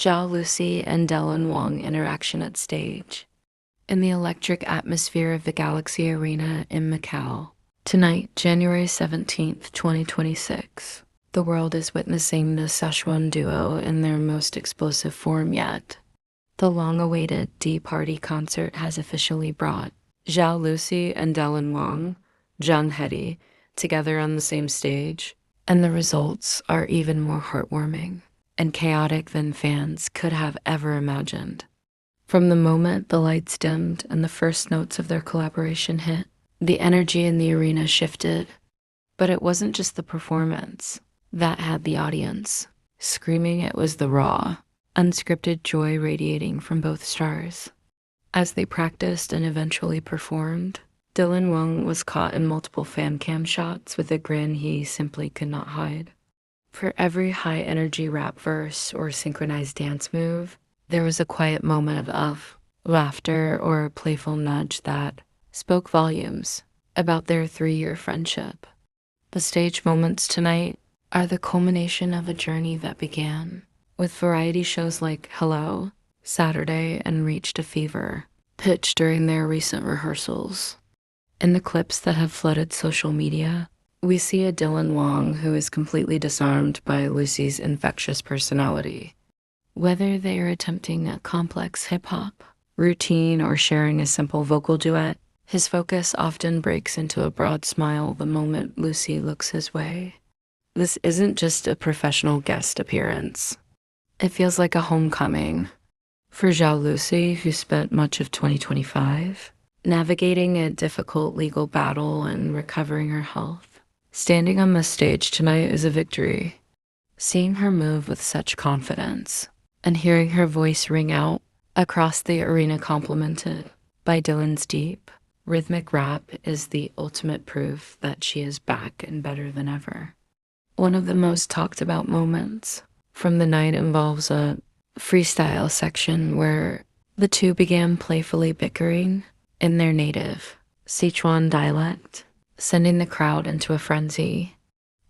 Zhao Lusi and Dylan Wang interaction at stage. In the electric atmosphere of the Galaxy Arena in Macau. Tonight, January 17th, 2026, the world is witnessing the Sichuan duo in their most explosive form yet. The long-awaited D.PARTY concert has officially brought Zhaolusi and Dylan Wang, Wang Hedi, together on the same stage, and the results are even more heartwarming and chaotic than fans could have ever imagined. From the moment the lights dimmed and the first notes of their collaboration hit, the energy in the arena shifted. But it wasn't just the performance that had the audience screaming. It was the raw, unscripted joy radiating from both stars. As they practiced and eventually performed, Dylan Wang was caught in multiple fan cam shots with a grin he simply could not hide. For every high-energy rap verse or synchronized dance move, there was a quiet moment of laughter or a playful nudge that spoke volumes about their 3-year friendship. The stage moments tonight are the culmination of a journey that began with variety shows like Hello, Saturday, and Reached a Fever, pitched during their recent rehearsals. In the clips that have flooded social media, we see a Dylan Wang who is completely disarmed by Lucy's infectious personality. Whether they are attempting a complex hip-hop routine or sharing a simple vocal duet, his focus often breaks into a broad smile the moment Lucy looks his way. This isn't just a professional guest appearance. It feels like a homecoming for Zhao Lusi, who spent much of 2025 navigating a difficult legal battle and recovering her health. Standing on the stage tonight is a victory. Seeing her move with such confidence and hearing her voice ring out across the arena complemented by Dylan's deep, rhythmic rap is the ultimate proof that she is back and better than ever. One of the most talked about moments from the night involves a freestyle section where the two began playfully bickering in their native Sichuan dialect, sending the crowd into a frenzy.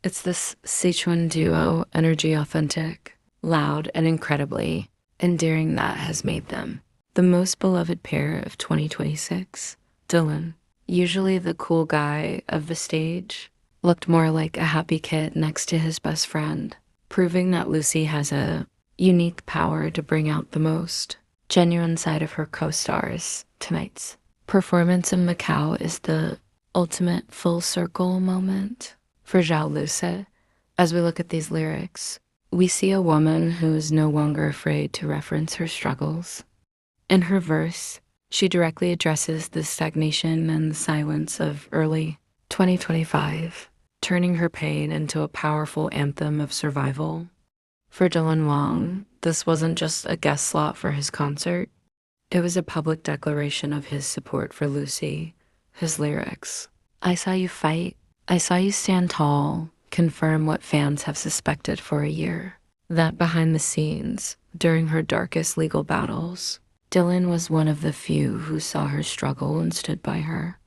It's this Sichuan duo energy authentic, loud, and incredibly endearing that has made them the most beloved pair of 2026. Dylan, usually the cool guy of the stage, looked more like a happy kid next to his best friend, proving that Lucy has a unique power to bring out the most genuine side of her co-stars. Tonight's performance in Macau is the ultimate full circle moment for Zhao Lusi. As we look at these lyrics, we see a woman who is no longer afraid to reference her struggles. In her verse, she directly addresses the stagnation and the silence of early 2025, turning her pain into a powerful anthem of survival. For Dylan Wang, this wasn't just a guest slot for his concert. It was a public declaration of his support for Lucy. His lyrics, "I saw you fight, I saw you stand tall," confirm what fans have suspected for a year. That behind the scenes, during her darkest legal battles, Dylan was one of the few who saw her struggle and stood by her.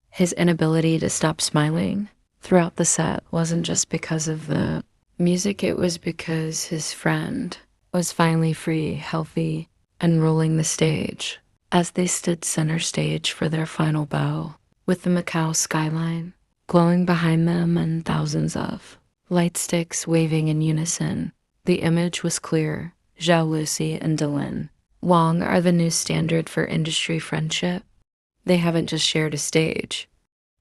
His inability to stop smiling throughout the set wasn't just because of the music, it was because his friend was finally free, healthy, and rolling the stage as they stood center stage for their final bow, with the Macau skyline glowing behind them and thousands of light sticks waving in unison. The image was clear. Zhao Lusi and Dylan Wang are the new standard for industry friendship. They haven't just shared a stage.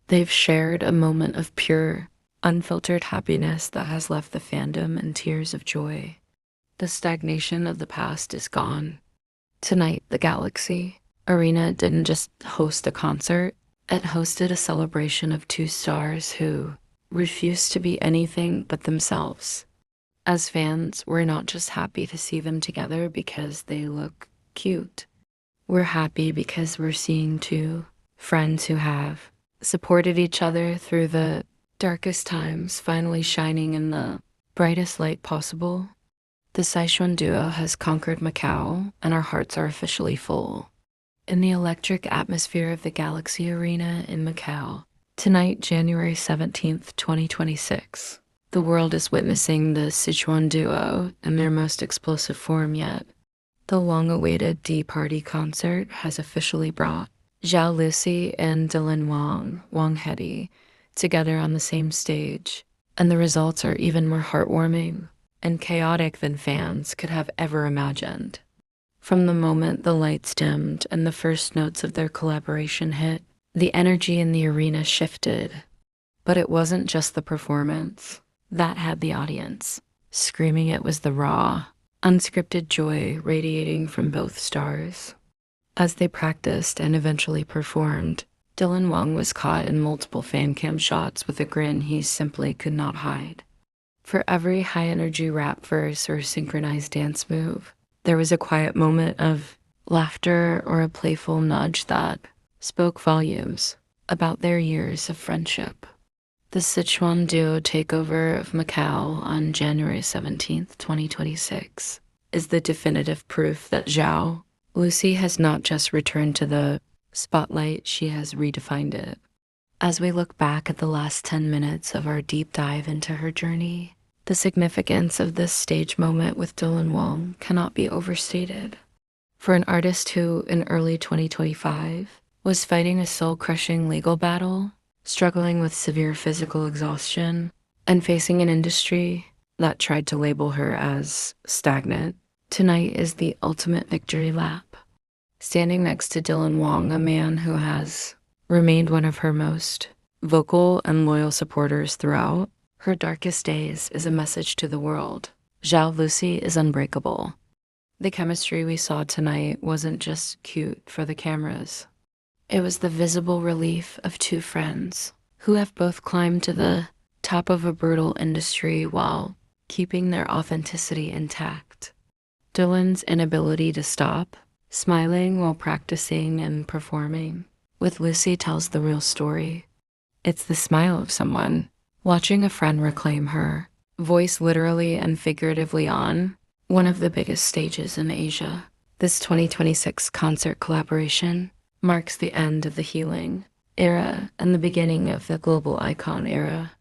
They've shared a moment of pure, unfiltered happiness that has left the fandom in tears of joy. The stagnation of the past is gone. Tonight, the Galaxy Arena didn't just host a concert, it hosted a celebration of two stars who refused to be anything but themselves. As fans, we're not just happy to see them together because they look cute. We're happy because we're seeing two friends who have supported each other through the darkest times finally shining in the brightest light possible. The Sichuan duo has conquered Macau, and our hearts are officially full. In the electric atmosphere of the Galaxy Arena in Macau, tonight, January 17th, 2026, the world is witnessing the Sichuan duo in their most explosive form yet. The long-awaited D.PARTY concert has officially brought Zhao Lusi and Dylan Wang Hedi, together on the same stage, and the results are even more heartwarming and chaotic than fans could have ever imagined. From the moment the lights dimmed and the first notes of their collaboration hit, the energy in the arena shifted. But it wasn't just the performance that had the audience screaming. It was the raw, unscripted joy radiating from both stars. As they practiced and eventually performed, Dylan Wang was caught in multiple fan cam shots with a grin he simply could not hide. For every high-energy rap verse or synchronized dance move, there was a quiet moment of laughter or a playful nudge that spoke volumes about their years of friendship. The Sichuan duo takeover of Macau on January 17th, 2026, is the definitive proof that Zhao Lusi has not just returned to the spotlight, she has redefined it. As we look back at the last 10 minutes of our deep dive into her journey, the significance of this stage moment with Dylan Wang cannot be overstated. For an artist who, in early 2025, was fighting a soul-crushing legal battle, struggling with severe physical exhaustion, and facing an industry that tried to label her as stagnant, tonight is the ultimate victory lap. Standing next to Dylan Wang, a man who has remained one of her most vocal and loyal supporters throughout her darkest days, is a message to the world. Zhao Lusi is unbreakable. The chemistry we saw tonight wasn't just cute for the cameras. It was the visible relief of two friends who have both climbed to the top of a brutal industry while keeping their authenticity intact. Dylan's inability to stop, smiling while practicing and performing with Lusi, tells the real story. It's the smile of someone watching a friend reclaim her voice, literally and figuratively, on one of the biggest stages in Asia. This 2026 concert collaboration marks the end of the healing era and the beginning of the global icon era.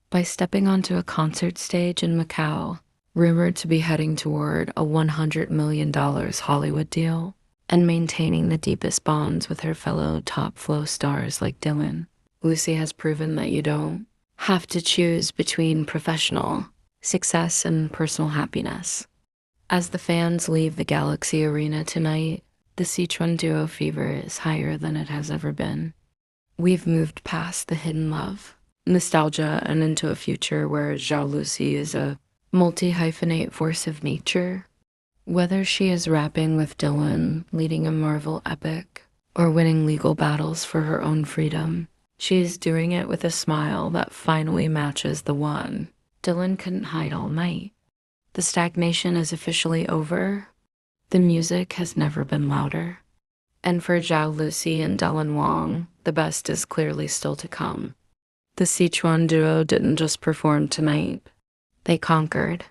By stepping onto a concert stage in Macau, rumored to be heading toward a $100 million Hollywood deal, and maintaining the deepest bonds with her fellow top flow stars like Dylan, Lusi has proven that you don't have to choose between professional success and personal happiness. As the fans leave the Galaxy Arena tonight, the Sichuan duo fever is higher than it has ever been. We've moved past the hidden love, nostalgia, and into a future where Zhao Lusi is a multi-hyphenate force of nature. Whether she is rapping with Dylan, leading a Marvel epic, or winning legal battles for her own freedom, she is doing it with a smile that finally matches the one Dylan couldn't hide all night. The stagnation is officially over. The music has never been louder. And for Zhao Lusi and Dylan Wang, the best is clearly still to come. The Sichuan duo didn't just perform tonight. They conquered.